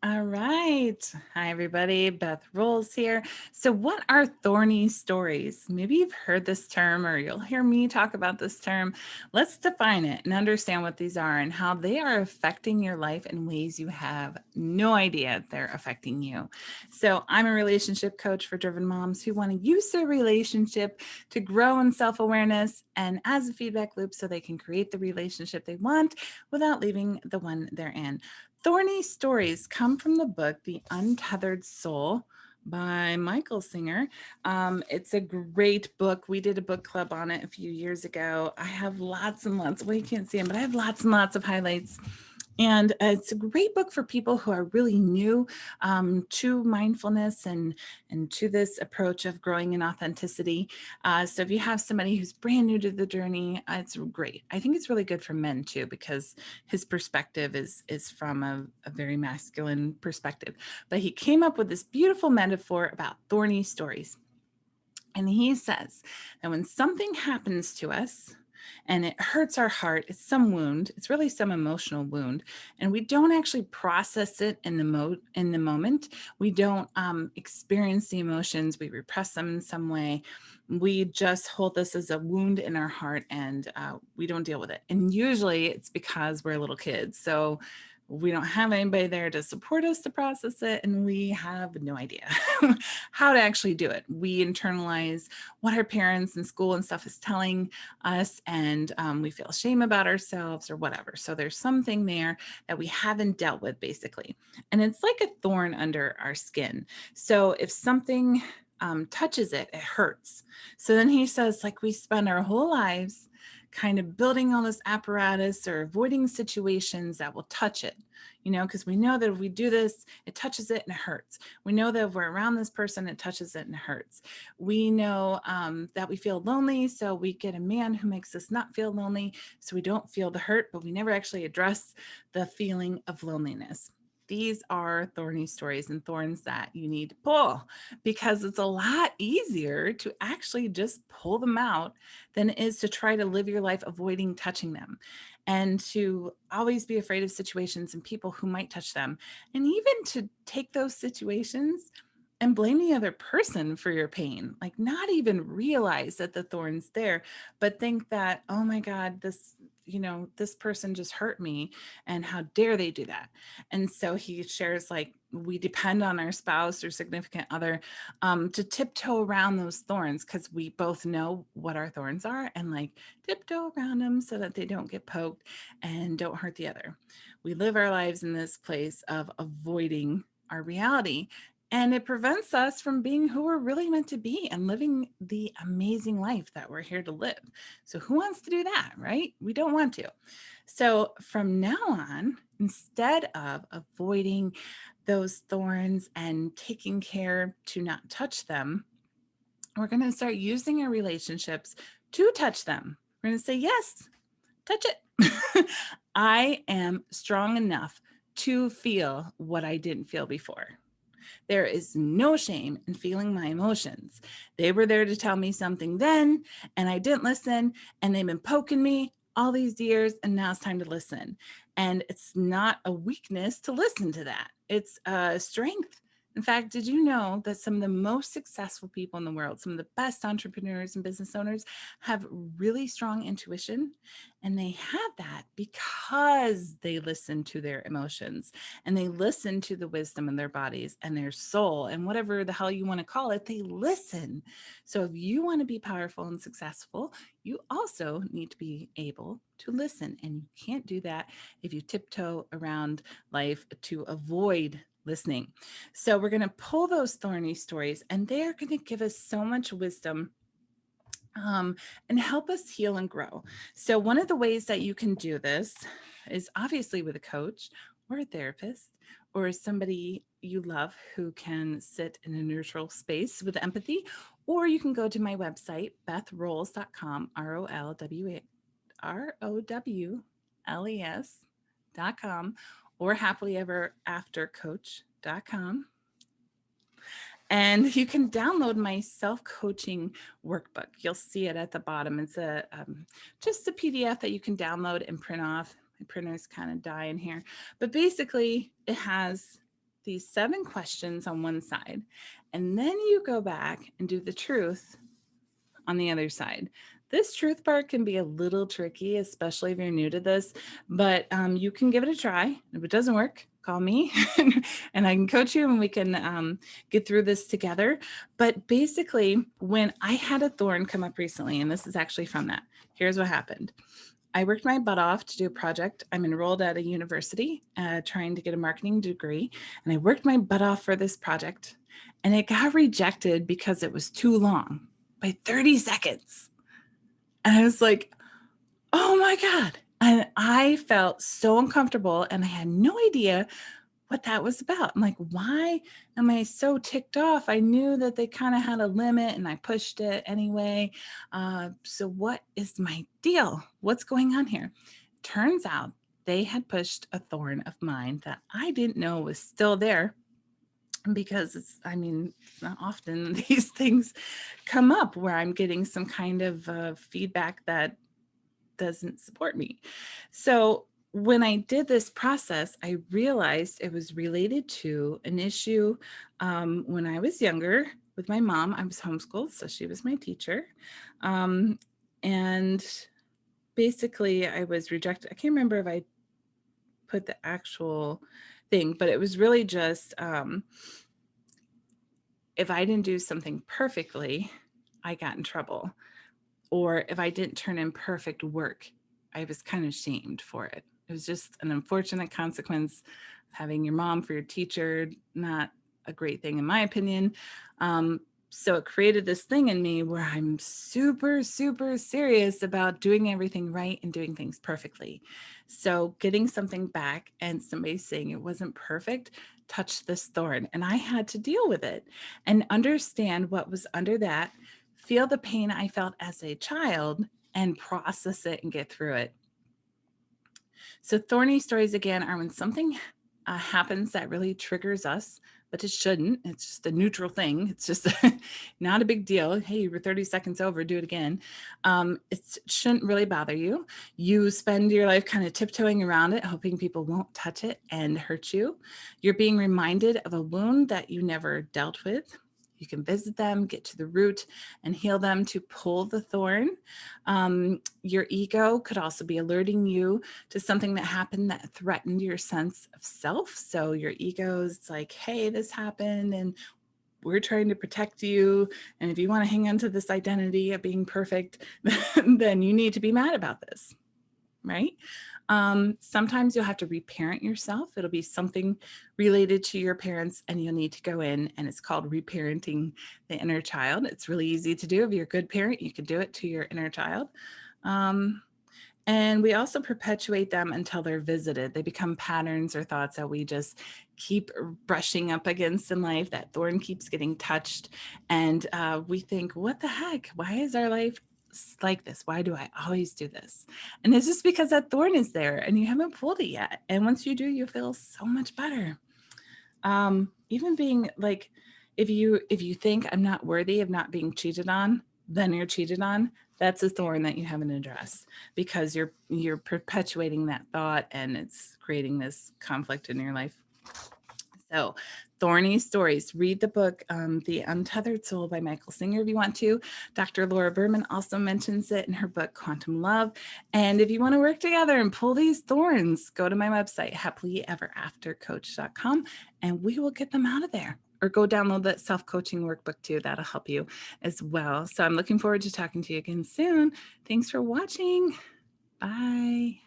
All right. Hi, everybody. Beth Rowles here. So, what are thorny stories? Maybe you've heard this term or you'll hear me talk about this term. Let's define it and understand what these are and how they are affecting your life in ways you have no idea they're affecting you. So, I'm a relationship coach for driven moms who want to use their relationship to grow in self awareness and as a feedback loop so they can create the relationship they want without leaving the one they're in. Thorny Stories come from the book The Untethered Soul by Michael Singer. It's a great book. We did a book club on it a few years ago. I have lots and lots, well, you can't see them, but I have lots and lots of highlights. And it's a great book for people who are really new to mindfulness and to this approach of growing in authenticity. So if you have somebody who's brand new to the journey, it's great. I think it's really good for men too, because his perspective is from a very masculine perspective. But he came up with this beautiful metaphor about thorny stories. And he says that when something happens to us, and it hurts our heart, it's some wound, it's really some emotional wound, and we don't actually process it in the moment. We don't experience the emotions, we repress them in some way. We just hold this as a wound in our heart, and we don't deal with it. And usually it's because we're little kids, so we don't have anybody there to support us to process it, and we have no idea how to actually do it. We internalize what our parents and school and stuff is telling us, and we feel shame about ourselves or whatever. So there's something there that we haven't dealt with, basically. And it's like a thorn under our skin. So if something touches it, it hurts. So then he says, like, we spend our whole lives kind of building all this apparatus or avoiding situations that will touch it, because we know that if we do this, it touches it and it hurts. We know that if we're around this person, it touches it and it hurts. We know that we feel lonely, so we get a man who makes us not feel lonely, so we don't feel the hurt, but we never actually address the feeling of loneliness. These are thorny stories and thorns that you need to pull, because it's a lot easier to actually just pull them out than it is to try to live your life avoiding touching them, and to always be afraid of situations and people who might touch them, and even to take those situations and blame the other person for your pain, like not even realize that the thorn's there, but think that, oh my God, this person just hurt me, and how dare they do that. And so he shares, like, we depend on our spouse or significant other to tiptoe around those thorns, because we both know what our thorns are, and like tiptoe around them so that they don't get poked and don't hurt the other. We live our lives in this place of avoiding our reality, and it prevents us from being who we're really meant to be and living the amazing life that we're here to live. So who wants to do that, right? We don't want to. So from now on, instead of avoiding those thorns and taking care to not touch them, we're going to start using our relationships to touch them. We're going to say, yes, touch it. I am strong enough to feel what I didn't feel before. There is no shame in feeling my emotions. They were there to tell me something then, and I didn't listen, and they've been poking me all these years, and now it's time to listen. And it's not a weakness to listen to that. It's a strength. In fact, did you know that some of the most successful people in the world, some of the best entrepreneurs and business owners, have really strong intuition? And they have that because they listen to their emotions, and they listen to the wisdom in their bodies and their soul, and whatever the hell you want to call it, they listen. So if you want to be powerful and successful, you also need to be able to listen. And you can't do that if you tiptoe around life to avoid listening. So we're going to pull those thorny stories, and they're going to give us so much wisdom and help us heal and grow. So one of the ways that you can do this is obviously with a coach or a therapist or somebody you love who can sit in a neutral space with empathy, or you can go to my website, bethrowles.com, ROWLES.com, or happilyeveraftercoach.com. And you can download my self-coaching workbook. You'll see it at the bottom. It's just a PDF that you can download and print off. My printer's kind of dying here. But basically, it has these 7 questions on one side, and then you go back and do the truth on the other side. This truth part can be a little tricky, especially if you're new to this, but you can give it a try. If it doesn't work, call me and I can coach you and we can get through this together. But basically, when I had a thorn come up recently, and this is actually from that, here's what happened. I worked my butt off to do a project. I'm enrolled at a university trying to get a marketing degree, and I worked my butt off for this project, and it got rejected because it was too long by 30 seconds. And I was like, oh my God. And I felt so uncomfortable and I had no idea what that was about. I'm like, why am I so ticked off? I knew that they kind of had a limit and I pushed it anyway. So what is my deal? What's going on here? Turns out they had pushed a thorn of mine that I didn't know was still there, because it's not often these things come up where I'm getting some kind of feedback that doesn't support me. So when I did this process, I realized it was related to an issue when I was younger with my mom. I was homeschooled, so she was my teacher. And basically, I was rejected. I can't remember if I put the actual thing, but it was really just if I didn't do something perfectly, I got in trouble. Or if I didn't turn in perfect work, I was kind of shamed for it. It was just an unfortunate consequence of having your mom for your teacher, not a great thing in my opinion. So it created this thing in me where I'm super, super serious about doing everything right and doing things perfectly. So getting something back and somebody saying it wasn't perfect touched this thorn, and I had to deal with it and understand what was under that, feel the pain I felt as a child, and process it and get through it. So thorny stories, again, are when something happens that really triggers us, but it shouldn't. It's just a neutral thing. It's just not a big deal. Hey, you were 30 seconds over, do it again. It shouldn't really bother you. You spend your life kind of tiptoeing around it, hoping people won't touch it and hurt you. You're being reminded of a wound that you never dealt with. You can visit them, get to the root, and heal them to pull the thorn. Your ego could also be alerting you to something that happened that threatened your sense of self. So your ego is like, hey, this happened and we're trying to protect you. And if you want to hang on to this identity of being perfect, then you need to be mad about this, right? Sometimes you'll have to reparent yourself. It'll be something related to your parents and you'll need to go in, and it's called reparenting the inner child. It's really easy to do. If you're a good parent, you can do it to your inner child. And we also perpetuate them until they're visited. They become patterns or thoughts that we just keep brushing up against in life. That thorn keeps getting touched. And we think, what the heck? Why is our life like this? Why do I always do this? And it's just because that thorn is there and you haven't pulled it yet. And once you do, you feel so much better. Even being like, if you think I'm not worthy of not being cheated on, then you're cheated on. That's a thorn that you haven't addressed, because you're perpetuating that thought and it's creating this conflict in your life. So, Thorny Stories. Read the book, The Untethered Soul by Michael Singer, if you want to. Dr. Laura Berman also mentions it in her book, Quantum Love. And if you want to work together and pull these thorns, go to my website, happilyeveraftercoach.com, and we will get them out of there. Or go download that self-coaching workbook too. That'll help you as well. So I'm looking forward to talking to you again soon. Thanks for watching. Bye.